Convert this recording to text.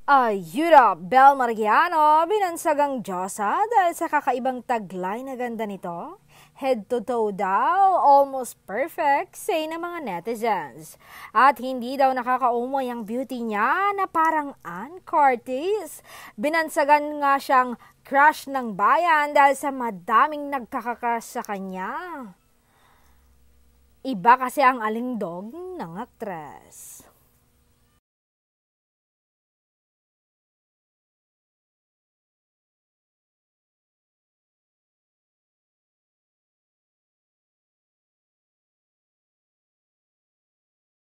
Ayuda Bel Mariano, binansagang Diyosa dahil sa kakaibang taglay na ganda nito. Head to toe daw, almost perfect, say ng mga netizens. At hindi daw nakakaumoy ang beauty niya na parang Ann Curtis. Binansagan nga siyang crush ng bayan dahil sa madaming nagkakakas sa kanya. Iba kasi ang alingdog ng aktres.